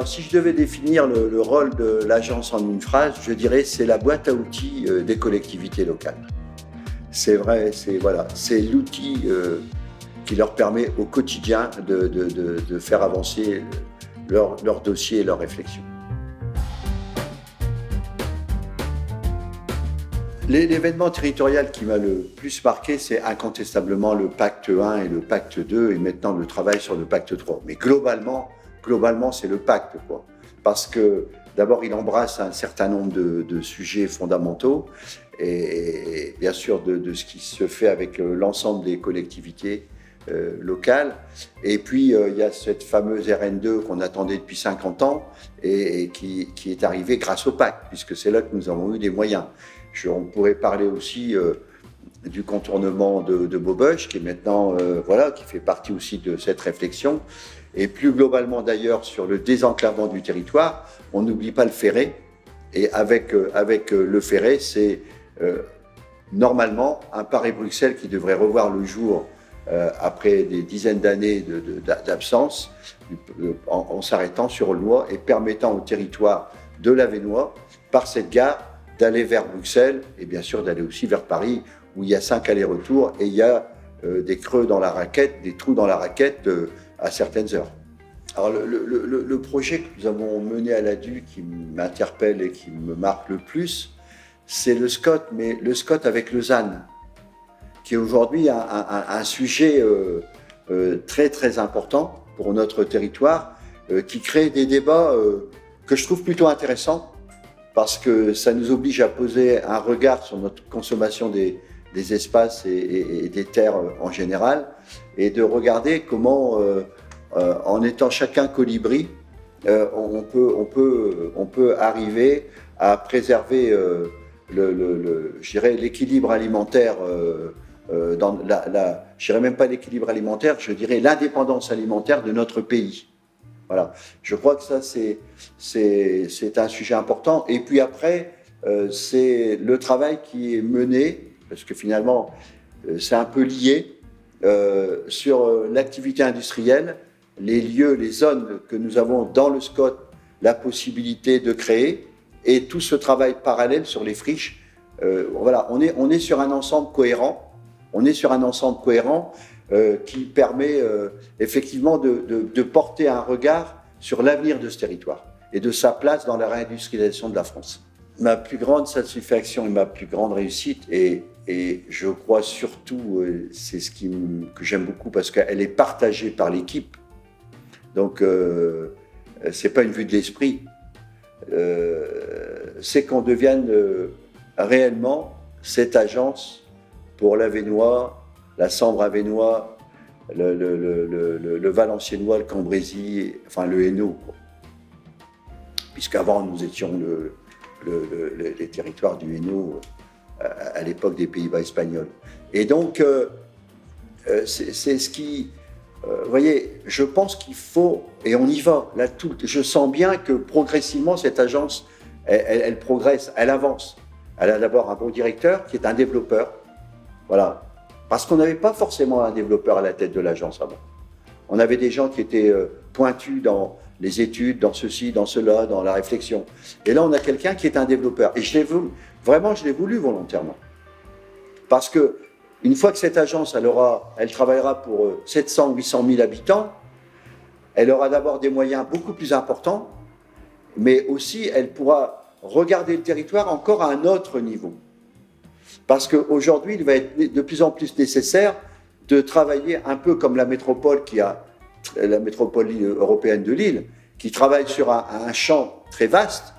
Alors, si je devais définir le rôle de l'agence en une phrase, je dirais c'est la boîte à outils des collectivités locales. C'est vrai, c'est l'outil qui leur permet au quotidien de faire avancer leur dossier et leurs réflexions. L'événement territorial qui m'a le plus marqué, c'est incontestablement le pacte 1 et le pacte 2 et maintenant le travail sur le pacte 3. Mais globalement c'est le pacte, quoi. Parce que d'abord, il embrasse un certain nombre de sujets fondamentaux et bien sûr de ce qui se fait avec l'ensemble des collectivités locales. Et puis, il y a cette fameuse RN2 qu'on attendait depuis 50 ans et qui est arrivée grâce au pacte, puisque c'est là que nous avons eu des moyens. On pourrait parler aussi du contournement de Maubeuge, qui est maintenant, qui fait partie aussi de cette réflexion. Et plus globalement d'ailleurs sur le désenclavement du territoire, on n'oublie pas le ferré. Et avec le ferré, c'est normalement un Paris-Bruxelles qui devrait revoir le jour après des dizaines d'années d'absence, en s'arrêtant sur Aulnois et permettant au territoire de l'Avesnois, par cette gare, d'aller vers Bruxelles et bien sûr d'aller aussi vers Paris, où il y a 5 allers-retours et il y a des creux dans la raquette, des trous dans la raquette à certaines heures. Alors le projet que nous avons mené à l'ADU qui m'interpelle et qui me marque le plus, c'est le SCOT, mais le SCOT avec le ZAN, qui est aujourd'hui un sujet très très important pour notre territoire, qui crée des débats que je trouve plutôt intéressants, parce que ça nous oblige à poser un regard sur notre consommation des espaces et des terres en général, et de regarder comment, en étant chacun colibri, on peut arriver à préserver je dirais l'équilibre alimentaire, je dirais même pas l'équilibre alimentaire, je dirais l'indépendance alimentaire de notre pays. Voilà. Je crois que ça, c'est un sujet important. Et puis après, c'est le travail qui est mené, parce que finalement, c'est un peu lié, sur l'activité industrielle, les lieux, les zones que nous avons dans le SCOT, la possibilité de créer, et tout ce travail parallèle sur les friches. Voilà, on est sur un ensemble cohérent. On est sur un ensemble cohérent qui permet effectivement de porter un regard sur l'avenir de ce territoire et de sa place dans la réindustrialisation de la France. Ma plus grande satisfaction et ma plus grande réussite, et je crois surtout, c'est que j'aime beaucoup parce qu'elle est partagée par l'équipe, donc c'est pas une vue de l'esprit, c'est qu'on devienne réellement cette agence pour l'Avesnois, la Sambre avesnois, le Valenciennois, le Cambrésis, enfin le Hainaut. Puisqu'avant nous étions les territoires du Hainaut à l'époque des Pays-Bas espagnols. Et donc, c'est ce qui... vous voyez, je pense qu'il faut, et on y va, là, je sens bien que progressivement, cette agence, elle progresse, elle avance. Elle a d'abord un bon directeur qui est un développeur. Voilà. Parce qu'on n'avait pas forcément un développeur à la tête de l'agence avant. On avait des gens qui étaient pointus dans les études, dans ceci, dans cela, dans la réflexion. Et là, on a quelqu'un qui est un développeur. Et je l'ai voulu volontairement. Parce que une fois que cette agence, elle travaillera pour 700 ou 800 000 habitants, elle aura d'abord des moyens beaucoup plus importants, mais aussi elle pourra regarder le territoire encore à un autre niveau. Parce qu'aujourd'hui, il va être de plus en plus nécessaire de travailler un peu comme la métropole la métropole européenne de Lille, qui travaille sur un champ très vaste.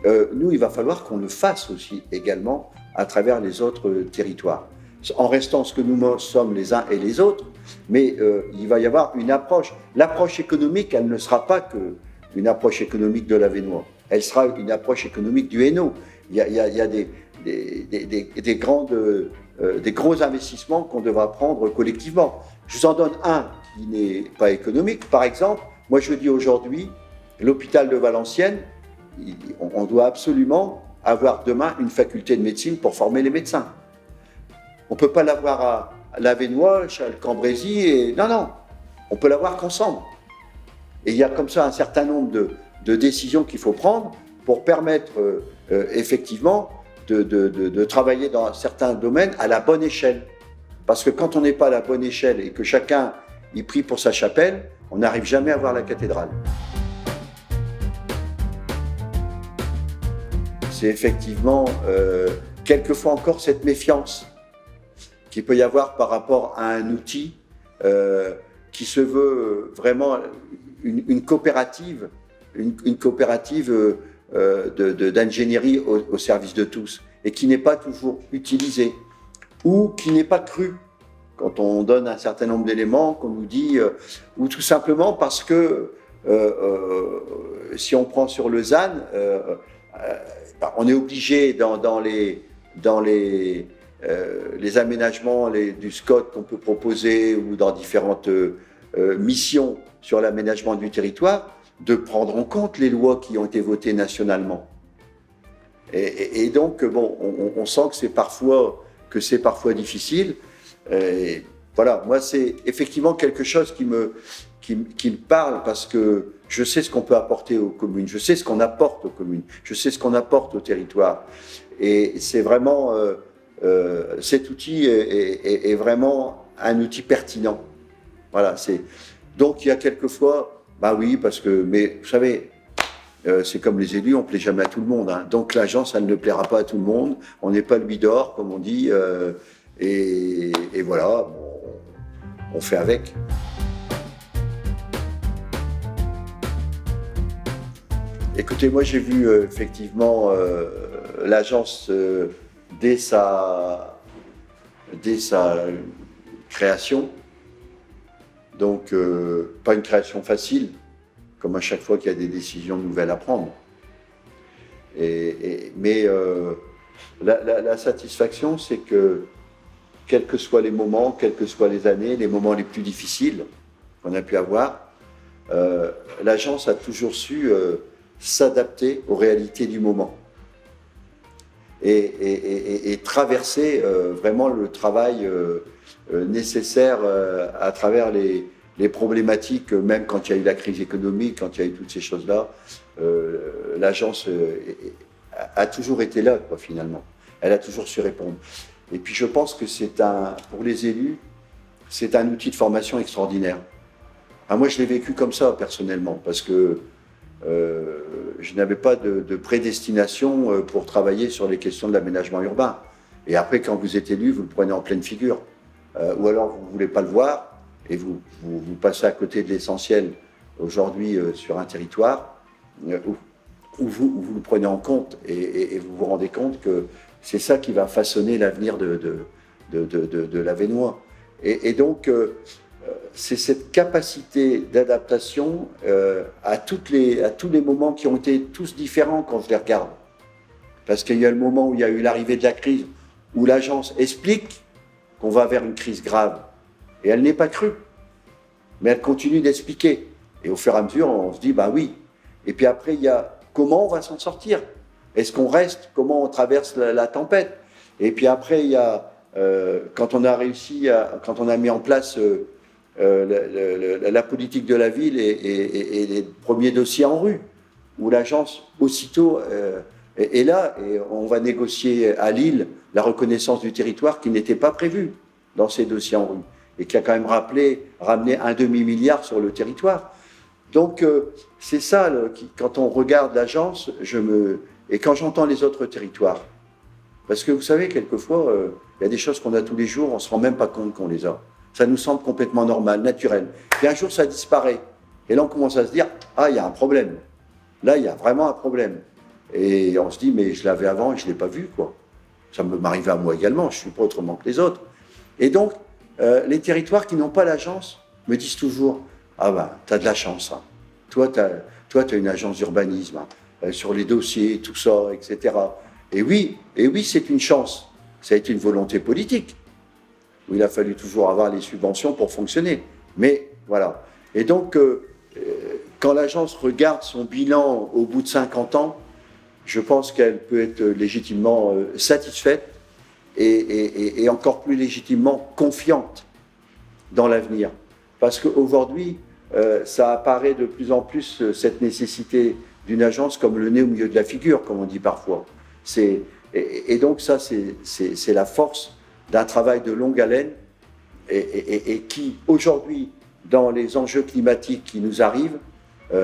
Nous, il va falloir qu'on le fasse aussi également à travers les autres territoires, en restant ce que nous sommes les uns et les autres, mais il va y avoir une approche. L'approche économique, elle ne sera pas qu'une approche économique de l'Avesnois, elle sera une approche économique du Hainaut. Il y a des gros investissements qu'on devra prendre collectivement. Je vous en donne un qui n'est pas économique. Par exemple, moi je dis aujourd'hui, l'hôpital de Valenciennes, on doit absolument avoir demain une faculté de médecine pour former les médecins. On ne peut pas l'avoir à l'Avesnois, à le Cambrésis, non, on peut l'avoir qu'ensemble. Et il y a comme ça un certain nombre de décisions qu'il faut prendre pour permettre effectivement de travailler dans certains domaines à la bonne échelle. Parce que quand on n'est pas à la bonne échelle et que chacun y prie pour sa chapelle, on n'arrive jamais à voir la cathédrale. C'est effectivement quelquefois encore cette méfiance qu'il peut y avoir par rapport à un outil qui se veut vraiment une coopérative, une coopérative d'ingénierie au service de tous et qui n'est pas toujours utilisée ou qui n'est pas crue quand on donne un certain nombre d'éléments, qu'on nous dit, ou tout simplement parce que si on prend sur le ZAN, on est obligé dans les aménagements du SCOT qu'on peut proposer ou dans différentes missions sur l'aménagement du territoire, de prendre en compte les lois qui ont été votées nationalement. Et donc, bon, on sent que c'est parfois difficile. Et voilà, moi, c'est effectivement quelque chose qui me parle parce que je sais ce qu'on peut apporter aux communes, je sais ce qu'on apporte aux communes, je sais ce qu'on apporte au territoire. Et c'est vraiment, cet outil est vraiment un outil pertinent. Voilà, donc il y a quelquefois, bah oui, parce que, mais vous savez, c'est comme les élus, on ne plaît jamais à tout le monde. Hein. Donc l'agence, ça ne plaira pas à tout le monde. On n'est pas Louis d'or, comme on dit. Et voilà, on fait avec. Écoutez, moi j'ai vu effectivement l'agence dès sa création. Donc pas une création facile, comme à chaque fois qu'il y a des décisions nouvelles à prendre. Mais la satisfaction, c'est que quels que soient les moments, quelles que soient les années, les moments les plus difficiles qu'on a pu avoir, l'agence a toujours su s'adapter aux réalités du moment et traverser vraiment le travail nécessaire à travers les problématiques, même quand il y a eu la crise économique, quand il y a eu toutes ces choses-là. L'agence a toujours été là, quoi, finalement. Elle a toujours su répondre. Et puis je pense que pour les élus, c'est un outil de formation extraordinaire. Moi, je l'ai vécu comme ça, personnellement, parce que je n'avais pas de prédestination pour travailler sur les questions de l'aménagement urbain. Et après, quand vous êtes élu, vous le prenez en pleine figure. Ou alors, vous ne voulez pas le voir, et vous passez à côté de l'essentiel aujourd'hui sur un territoire, où vous le prenez en compte, et vous vous rendez compte que c'est ça qui va façonner l'avenir de l'Avesnois. Et donc, c'est cette capacité d'adaptation à tous les moments qui ont été tous différents quand je les regarde. Parce qu'il y a le moment où il y a eu l'arrivée de la crise, où l'agence explique qu'on va vers une crise grave. Et elle n'est pas crue. Mais elle continue d'expliquer. Et au fur et à mesure, on se dit, bah oui. Et puis après, il y a comment on va s'en sortir. Est-ce qu'on reste? Comment on traverse la tempête? Et puis après, il y a, quand on a quand on a mis en place la politique de la ville et les premiers dossiers en rue, où l'agence aussitôt est là, et on va négocier à Lille la reconnaissance du territoire qui n'était pas prévue dans ces dossiers en rue, et qui a quand même ramené un demi-milliard sur le territoire. Donc c'est ça, quand on regarde l'agence, et quand j'entends les autres territoires, parce que vous savez, quelquefois, il y a des choses qu'on a tous les jours, on ne se rend même pas compte qu'on les a. Ça nous semble complètement normal, naturel. Puis un jour, ça disparaît. Et là, on commence à se dire, ah, il y a un problème. Là, il y a vraiment un problème. Et on se dit, mais je l'avais avant et je ne l'ai pas vu, quoi. Ça m'arrive à moi également, je ne suis pas autrement que les autres. Et donc, les territoires qui n'ont pas l'agence me disent toujours, ah ben, tu as de la chance. Hein. Toi, tu as une agence d'urbanisme, hein, sur les dossiers, tout ça, etc. Et oui, c'est une chance. Ça a été une volonté politique, où il a fallu toujours avoir les subventions pour fonctionner. Mais voilà. Et donc, quand l'agence regarde son bilan au bout de 50 ans, je pense qu'elle peut être légitimement satisfaite et encore plus légitimement confiante dans l'avenir. Parce qu'aujourd'hui, ça apparaît de plus en plus, cette nécessité d'une agence comme le nez au milieu de la figure, comme on dit parfois. Et donc ça, c'est la force d'un travail de longue haleine et qui, aujourd'hui, dans les enjeux climatiques qui nous arrivent,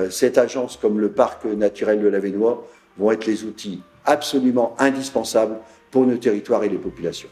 cette agence comme le parc naturel de l'Avesnois vont être les outils absolument indispensables pour nos territoires et les populations.